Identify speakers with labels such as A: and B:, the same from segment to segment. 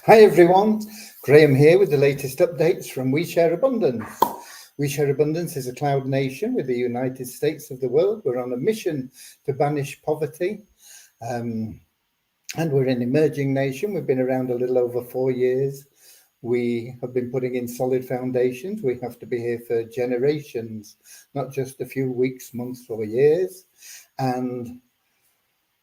A: Hi everyone, Graham here with the latest updates from We Share Abundance. We Share Abundance is a cloud nation with the United States of the world. We're on a mission to banish poverty, and we're an emerging nation. We've been around a little over 4 years. We have been putting in solid foundations. We have to be here for generations, not just a few weeks, months or years. And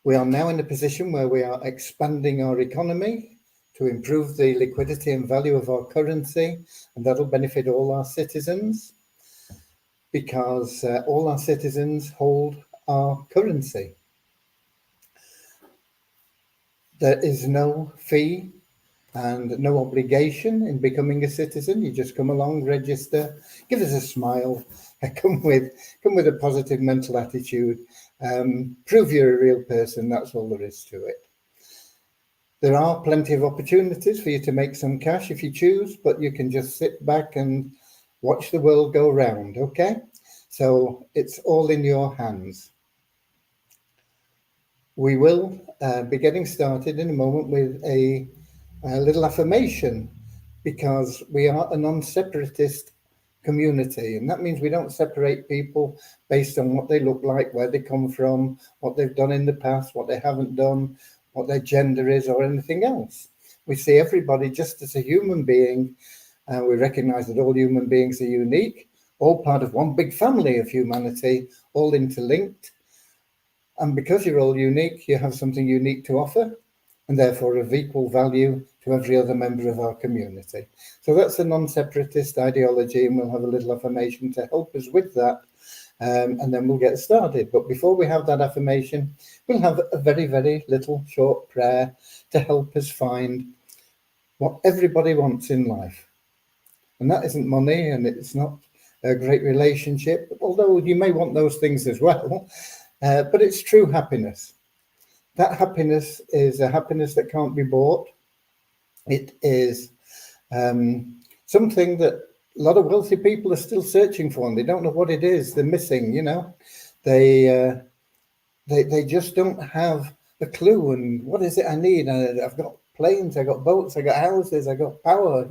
A: we are now in a position where we are expanding our economy to improve the liquidity and value of our currency, and that'll benefit all our citizens because all our citizens hold our currency. There is no fee and no obligation in becoming a citizen. You just come along, register, give us a smile, come with a positive mental attitude, prove you're a real person. That's all there is to it. There are plenty of opportunities for you to make some cash if you choose, but you can just sit back and watch the world go round, okay? So it's all in your hands. We will be getting started in a moment with a little affirmation, because we are a non-separatist community, and that means we don't separate people based on what they look like, where they come from, what they've done in the past, what they haven't done, what their gender is, or anything else. We see everybody just as a human being, and we recognize that all human beings are unique, all part of one big family of humanity, all interlinked. And because you're all unique, you have something unique to offer, and therefore of equal value to every other member of our community. So that's a non-separatist ideology, and we'll have a little affirmation to help us with that. And then we'll get started. But before we have that affirmation, we'll have a very, very little short prayer to help us find what everybody wants in life. And that isn't money, and it's not a great relationship, although you may want those things as well, but it's true happiness. That happiness is a happiness that can't be bought. It is something that a lot of wealthy people are still searching for, and they don't know what it is. They're missing, They just don't have a clue. And what is it I need? I've got planes, I got boats, I got houses, I got power.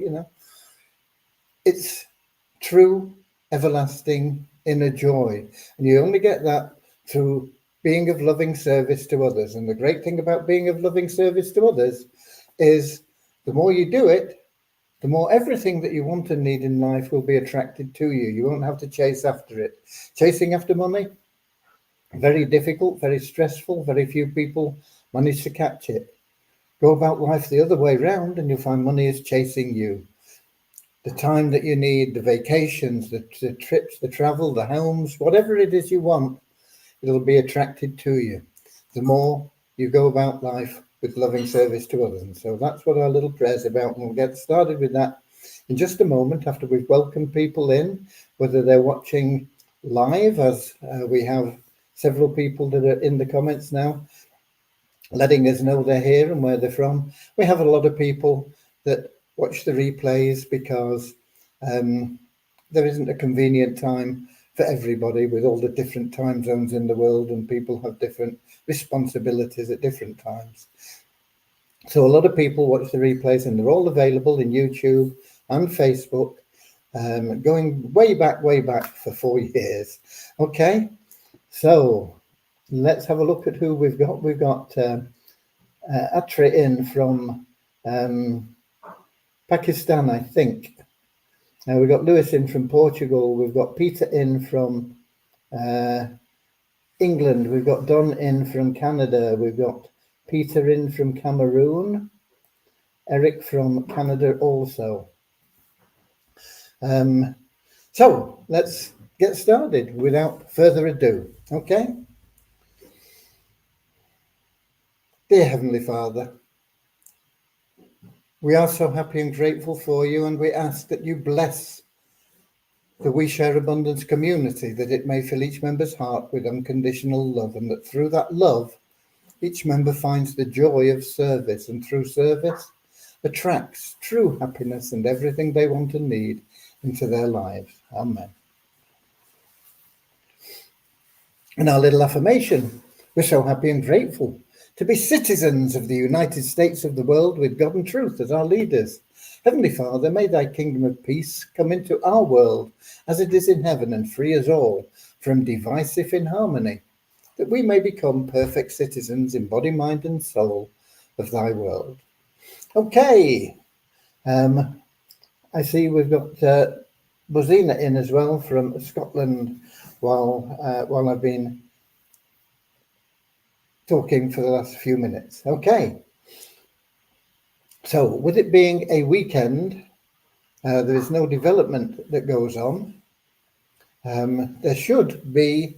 A: It's true, everlasting inner joy, and you only get that through being of loving service to others. And the great thing about being of loving service to others is the more you do it, the more everything that you want and need in life will be attracted to you. You won't have to chase after it. Chasing after money, very difficult, very stressful. Very few people manage to catch it. Go about life the other way round, and you'll find money is chasing you. The time that you need, the vacations, the trips, the travel, the homes, whatever it is you want, it'll be attracted to you. The more you go about life with loving service to others. And so that's what our little prayer's about, and we'll get started with that in just a moment after we've welcomed people in, whether they're watching live, as we have several people that are in the comments now letting us know they're here and where they're from. We have a lot of people that watch the replays because there isn't a convenient time for everybody with all the different time zones in the world, and people have different responsibilities at different times. So a lot of people watch the replays, and they're all available in YouTube and Facebook, going way back for 4 years. Okay, so let's have a look at who we've got. We've got Atre in from Pakistan, I think. We've got Lewis in from Portugal. We've got Peter in from England. We've got Don in from Canada. We've got Peter in from Cameroon. Eric from Canada also. So let's get started without further ado. Okay? Dear Heavenly Father, we are so happy and grateful for you, and we ask that you bless the We Share Abundance community, that it may fill each member's heart with unconditional love, and that through that love, each member finds the joy of service, and through service attracts true happiness and everything they want and need into their lives. Amen. And our little affirmation: we're so happy and grateful to be citizens of the United States of the world with God and truth as our leaders. Heavenly Father, may thy kingdom of peace come into our world as it is in heaven, and free us all from divisive inharmony, that we may become perfect citizens in body, mind and soul of thy world. Okay, I see we've got Buzina in as well from Scotland while I've been talking for the last few minutes. Okay, so with it being a weekend, there is no development that goes on. There should be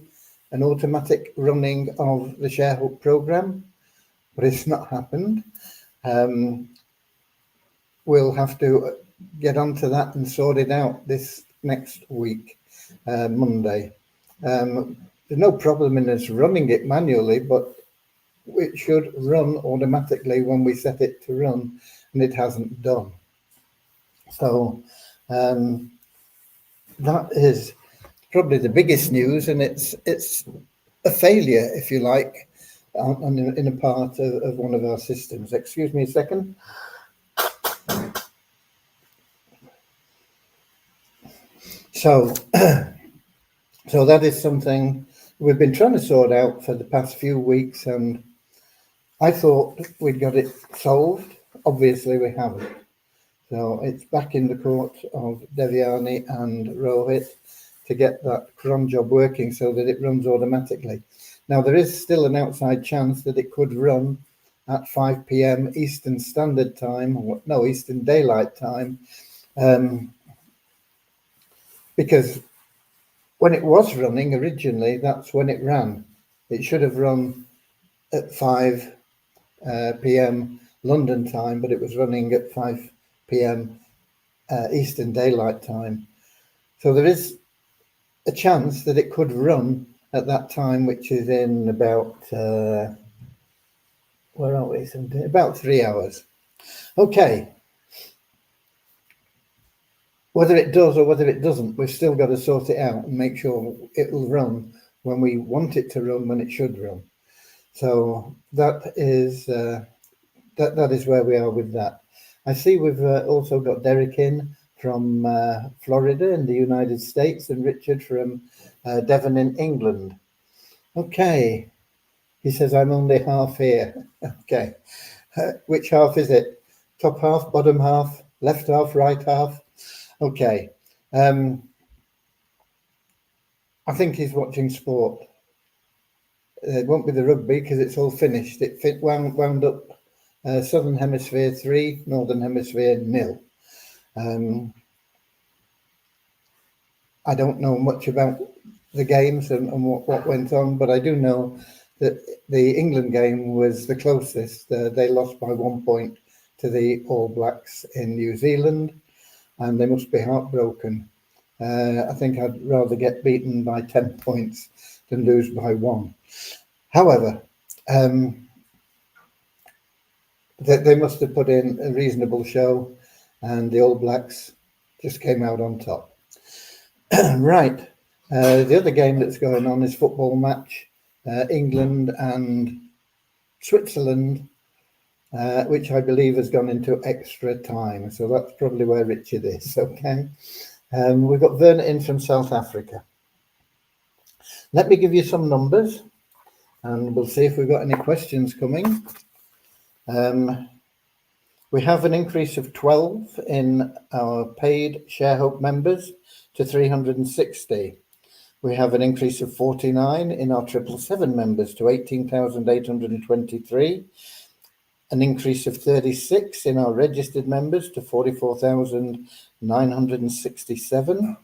A: an automatic running of the ShareHope program, but it's not happened. We'll have to get onto that and sort it out this next week, Monday. There's no problem in us running it manually, but it should run automatically when we set it to run, and it hasn't done. So that is probably the biggest news, and it's a failure, if you like, in a part of one of our systems. Excuse me a second. So, so that is something we've been trying to sort out for the past few weeks, and I thought we'd got it solved. Obviously, we haven't. So it's back in the court of Devyani and Rohit to get that cron job working so that it runs automatically. Now, there is still an outside chance that it could run at 5 p.m. Eastern Standard Time, or no, Eastern Daylight Time, because when it was running originally, that's when it ran. It should have run at 5 p.m. London time, but it was running at 5 p.m. Eastern Daylight Time. So there is a chance that it could run at that time, which is in about, where are we? About 3 hours. Okay. Whether it does or whether it doesn't, we've still got to sort it out and make sure it will run when we want it to run, when it should run. So that is that is where we are with that. I see we've also got Derek in from Florida in the United States, and Richard from Devon in England. Okay, he says I'm only half here. Okay, which half is it? Top half, bottom half, left half, right half? Okay, I think he's watching sport. It won't be the rugby because it's all finished. It wound up Southern Hemisphere 3, Northern Hemisphere 0. I don't know much about the games and what went on, but I do know that the England game was the closest. They lost by 1 point to the All Blacks in New Zealand, and they must be heartbroken. I think I'd rather get beaten by 10 points than lose by 1. However, they must have put in a reasonable show, and the All Blacks just came out on top. Right. The other game that's going on is football match, England and Switzerland, which I believe has gone into extra time. So that's probably where Richard is. Okay. We've got Verna in from South Africa. Let me give you some numbers, and we'll see if we've got any questions coming. We have an increase of 12 in our paid ShareHope members to 360. We have an increase of 49 in our 777 members to 18,823. An increase of 36 in our registered members to 44,967.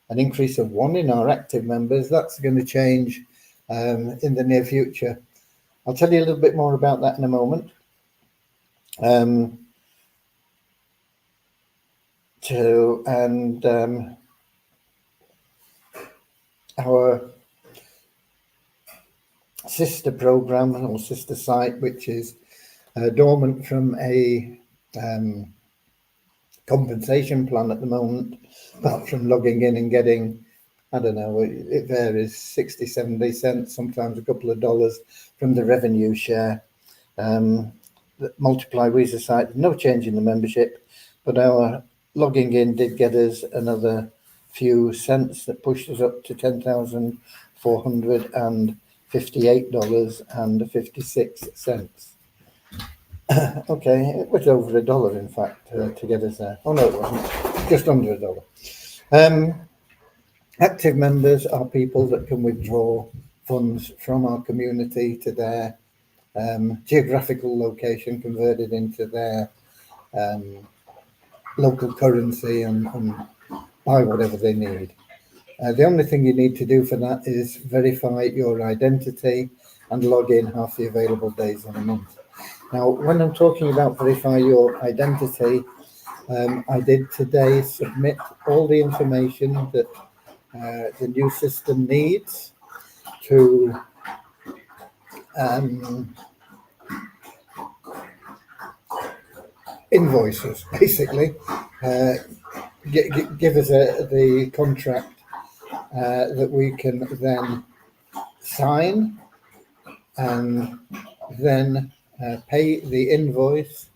A: An increase of 1 in our active members. That's going to change in the near future. I'll tell you a little bit more about that in a moment. Our sister program or sister site, which is dormant from a compensation plan at the moment, apart from logging in and getting, I don't know, it varies, 60, 70 cents, sometimes a couple of dollars from the revenue share. The Multiply Weezer site, no change in the membership, but our logging in did get us another few cents that pushed us up to $10,458.56. Okay, it was over $1, in fact, to get us there. Oh no, it wasn't. Just under $1. Active members are people that can withdraw funds from our community to their geographical location, converted into their local currency and buy whatever they need. The only thing you need to do for that is verify your identity and log in half the available days in a month. Now, when I'm talking about verify your identity, I did today submit all the information that the new system needs to invoices, basically. Give us the contract that we can then sign and then pay the invoice,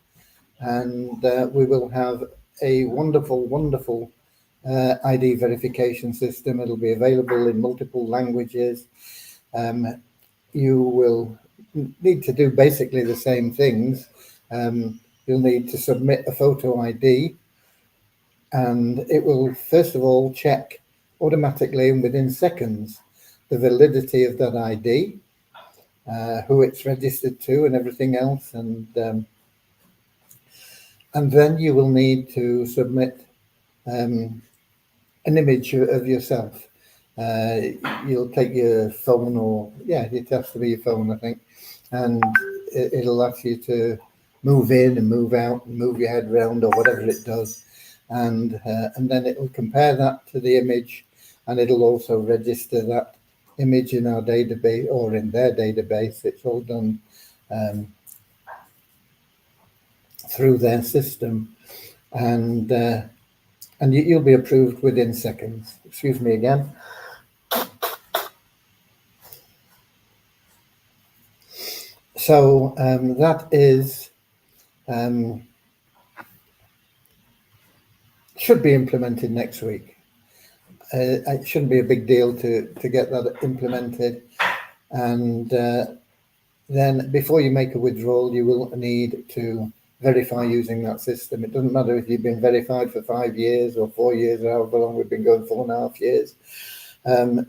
A: and we will have a wonderful ID verification system. It'll be available in multiple languages. You will need to do basically the same things. You'll need to submit a photo ID, and it will first of all check automatically and within seconds the validity of that ID, who it's registered to and everything else, and then you will need to submit an image of yourself. You'll take your phone, or it has to be your phone, I think, and it'll ask you to move in and move out and move your head around or whatever it does, and then it will compare that to the image, and it'll also register that image in our database or in their database. It's all done through their system, and you'll be approved within seconds. Excuse me again. So that is should be implemented next week. It shouldn't be a big deal to get that implemented, and then before you make a withdrawal, you will need to verify using that system. It doesn't matter if you've been verified for 5 years or 4 years, or however long we've been going, 4.5 years.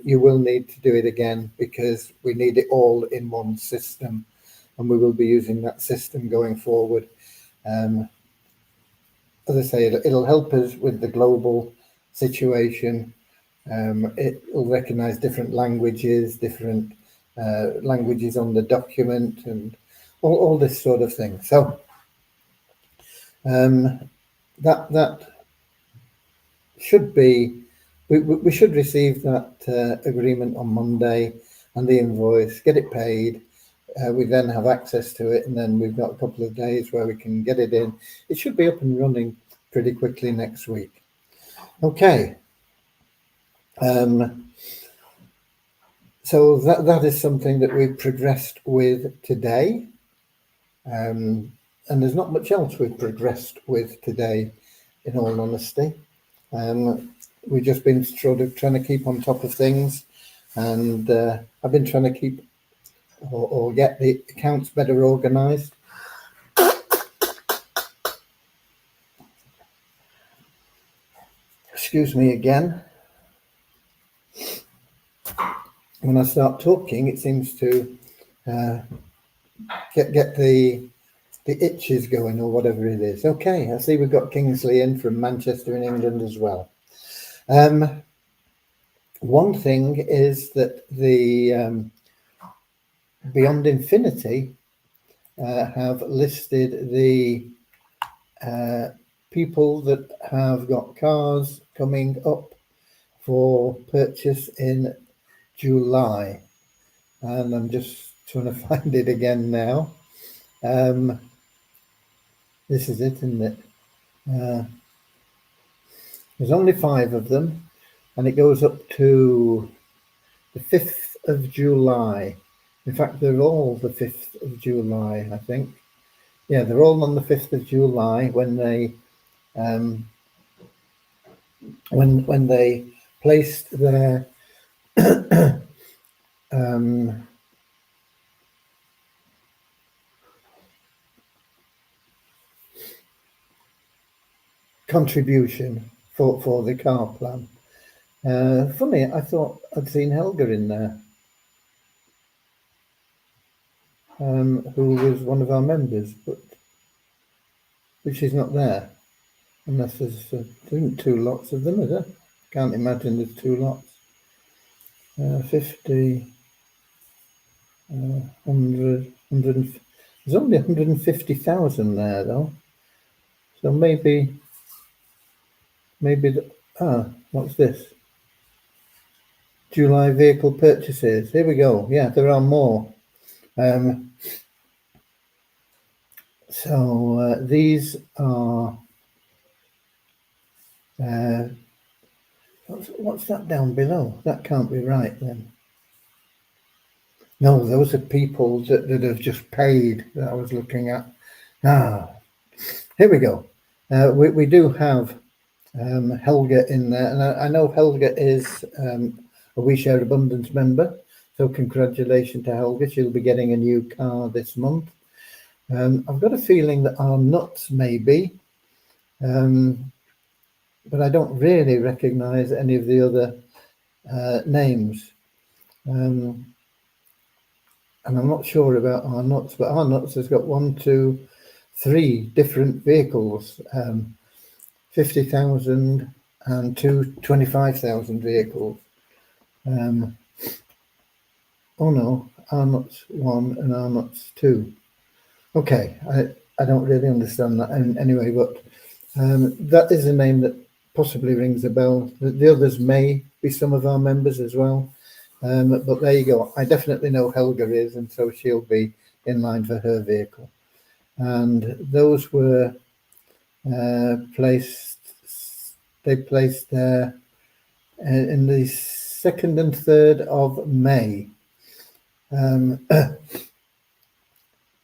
A: You will need to do it again, because we need it all in one system, and we will be using that system going forward. As I say, it'll help us with the global situation. It will recognize different languages, languages on the document, and all this sort of thing. So that should be, we should receive that agreement on Monday and the invoice, get it paid. We then have access to it, and then we've got a couple of days where we can get it in. It should be up and running pretty quickly next week. Okay. So that is something that we've progressed with today. And there's not much else we've progressed with today, in all honesty. We've just been sort of trying to keep on top of things, and I've been trying to keep or get the accounts better organized. Excuse me again. When I start talking, it seems to get the itches going, or whatever it is. Okay, I see we've got Kingsley in from Manchester in England as well. One thing is that the Beyond Infinity have listed the people that have got cars coming up for purchase in July, and I'm just trying to find it again now. This is it, isn't it? There's only 5 of them, and it goes up to the 5th of July. In fact, they're all the 5th of July, I think. Yeah, they're all on the 5th of July when they when they placed their contribution for the car plan. Funny, I thought I'd seen Helga in there, who was one of our members, but she's not there. Unless there's two lots of them, is there? Can't imagine there's 2 lots. 50, 100, 100. There's only 150,000 there, though. So maybe what's this? July vehicle purchases. Here we go. Yeah, there are more. So these are. What's that down below? That can't be right then. No, those are people that have just paid that I was looking at. Here we go. We do have Helga in there, and I know Helga is a We Share Abundance member, so congratulations to Helga. She'll be getting a new car this month. I've got a feeling that our nuts may be, but I don't really recognise any of the other names. And I'm not sure about our nuts, but our nuts has got 1, 2, 3 different vehicles, 50,000 and 25,000 vehicles. Oh no, our nuts 1 and our nuts 2. Okay, I don't really understand that anyway, but that is a name that possibly rings a bell. The others may be some of our members as well. But there you go. I definitely know Helga is, and so she'll be in line for her vehicle. And those were placed there in the 2nd and 3rd of May.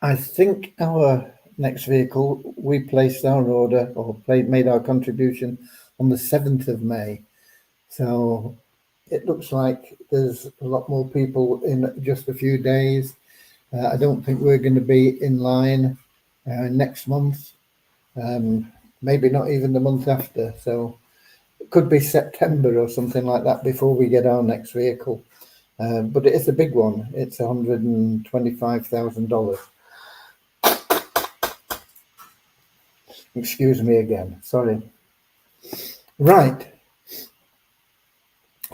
A: I think our next vehicle, we placed our order or made our contribution on the 7th of May. So it looks like there's a lot more people in just a few days. I don't think we're going to be in line next month, maybe not even the month after. So it could be September or something like that before we get our next vehicle. But it is a big one. It's $125,000. Excuse me again. Sorry. Right.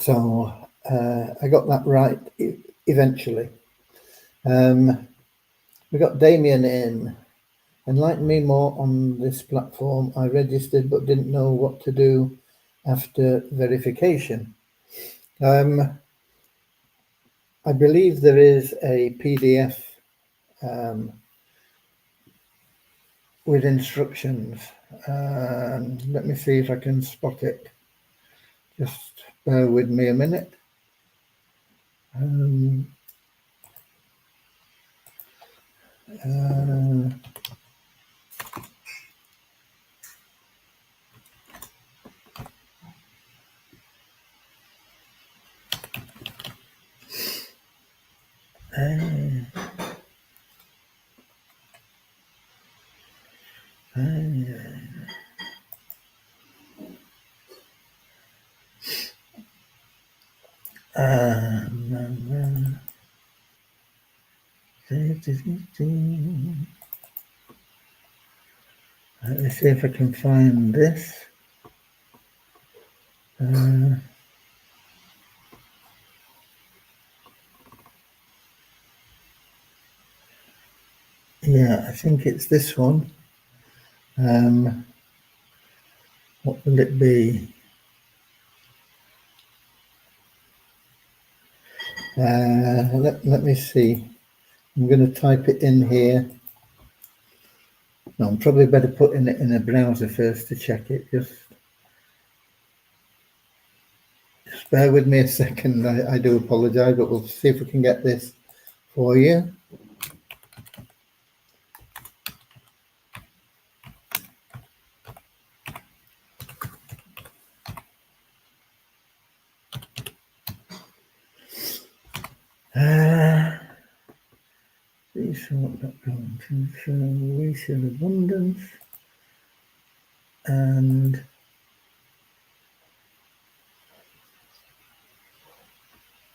A: So I got that right eventually. We got Damien in. Enlighten me more on this platform. I registered but didn't know what to do after verification. I believe there is a PDF with instructions. Let me see if I can spot it. Just bear with me a minute. Let's see if I can find this. Yeah, I think it's this one. What will it be? Let me see. I'm going to type it in here. No, I'm probably better putting it in a browser first to check it. Just bear with me a second. I do apologise, but we'll see if we can get this for you. Recent abundance, and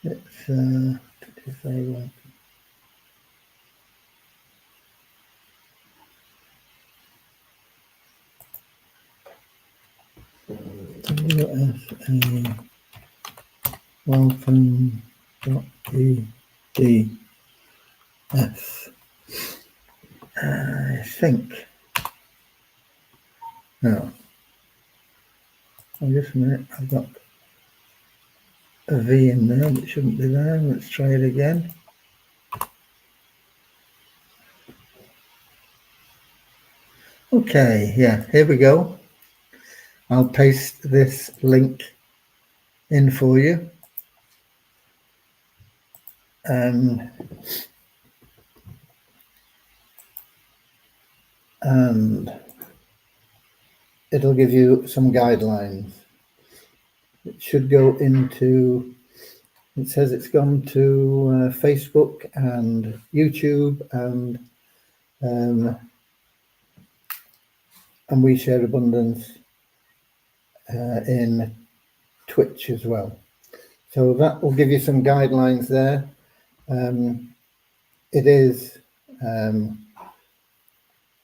A: let's say welcome. WSA welcome.pdf. I think. No. Oh, just a minute. I've got a V in there that shouldn't be there. Let's try it again. Okay, yeah, here we go. I'll paste this link in for you. And it'll give you some guidelines. It should go into, it says it's gone to Facebook and YouTube and We Share Abundance in Twitch as well. So that will give you some guidelines there. It is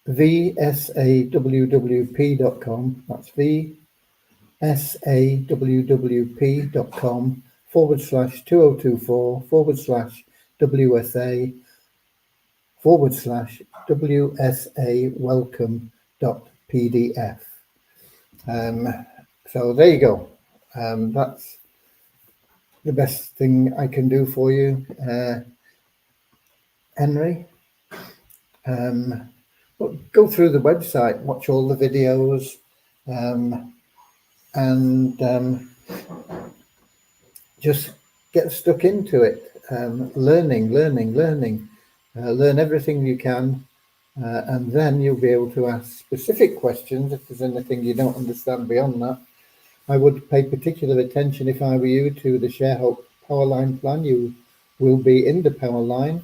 A: vsawwp.com. That's vsawwp.com/2024/WSA/WSA welcome.pdf. So there you go. That's the best thing I can do for you, Henry. Go through the website, watch all the videos, and just get stuck into it. Learning. Learn everything you can, and then you'll be able to ask specific questions if there's anything you don't understand beyond that. I would pay particular attention, if I were you, to the ShareHope Powerline Plan. You will be in the Powerline.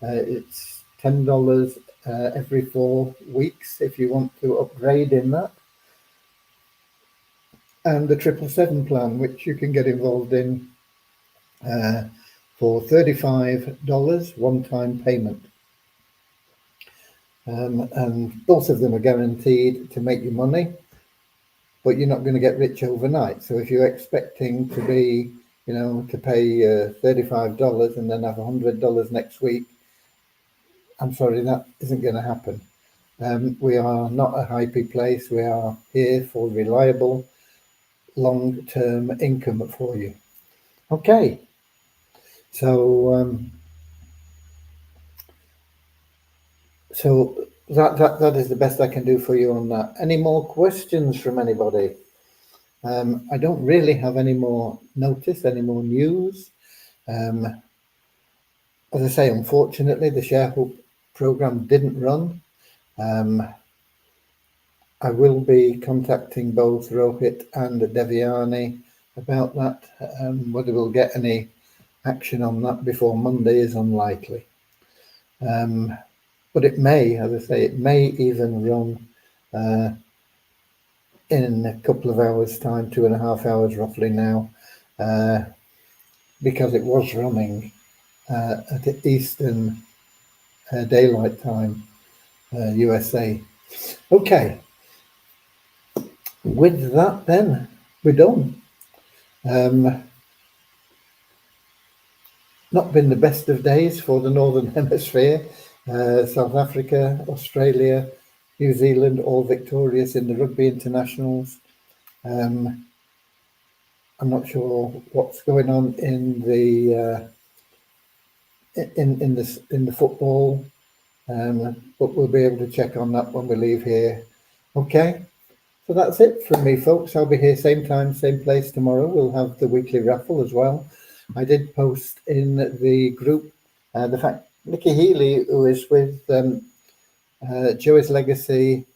A: It's $10 every 4 weeks if you want to upgrade in that. And the 777 plan, which you can get involved in for $35 one-time payment. And both of them are guaranteed to make you money, but you're not going to get rich overnight. So if you're expecting to be, to pay $35 and then have $100 next week, I'm sorry, that isn't going to happen. We are not a hypey place. We are here for reliable, long-term income for you. Okay. So that is the best I can do for you on that. Any more questions from anybody? I don't really have any more notice, any more news. As I say, unfortunately, the ShareHope program didn't run. I will be contacting both Rohit and Devyani about that. Whether we'll get any action on that before Monday is unlikely. But it may, as I say, it may even run in a couple of hours' time, 2.5 hours roughly now, because it was running at the Eastern Daylight Time, USA. Okay, with that then, we're done. Not been the best of days for the Northern Hemisphere. South Africa, Australia, New Zealand, all victorious in the rugby internationals. I'm not sure what's going on in the in the football, but we'll be able to check on that when we leave here. Okay, so that's it from me, folks. I'll be here same time, same place tomorrow. We'll have the weekly raffle as well. I did post in the group The fact Nikki Healy, who is with Joey's Legacy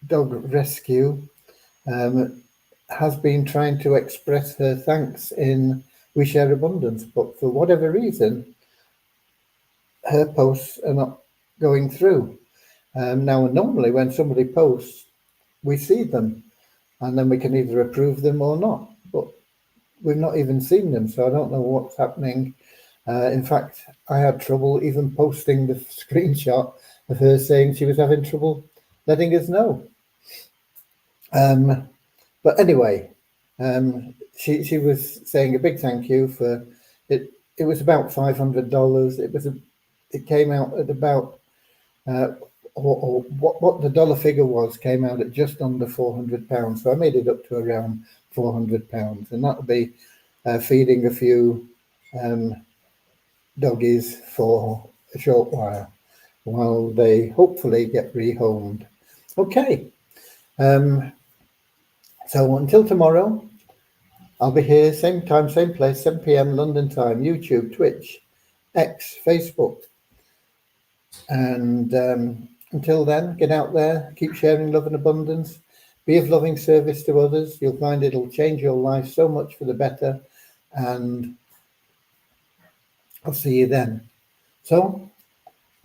A: Dog Rescue, has been trying to express her thanks in We Share Abundance, but for whatever reason, her posts are not going through. Now, normally when somebody posts, we see them, and then we can either approve them or not, but we've not even seen them, so I don't know what's happening. In fact, I had trouble even posting the screenshot of her saying she was having trouble letting us know. But anyway, she was saying a big thank you for it. It was about $500. It came out at about or what the dollar figure was came out at just under £400. So I made it up to around £400, and that'll be feeding a few doggies for a short while they hopefully get rehomed. Okay. So until tomorrow, I'll be here, same time, same place, 7 p.m. London time, YouTube, Twitch, X, Facebook. And until then, get out there, keep sharing love and abundance, be of loving service to others. You'll find it'll change your life so much for the better. And I'll see you then. So,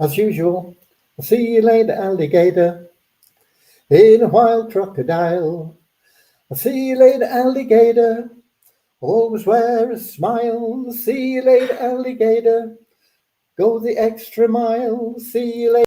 A: as usual, I'll see you later, alligator, in a wild crocodile. I'll see you later, alligator. Always wear a smile. See you later, alligator. Go the extra mile. See you later.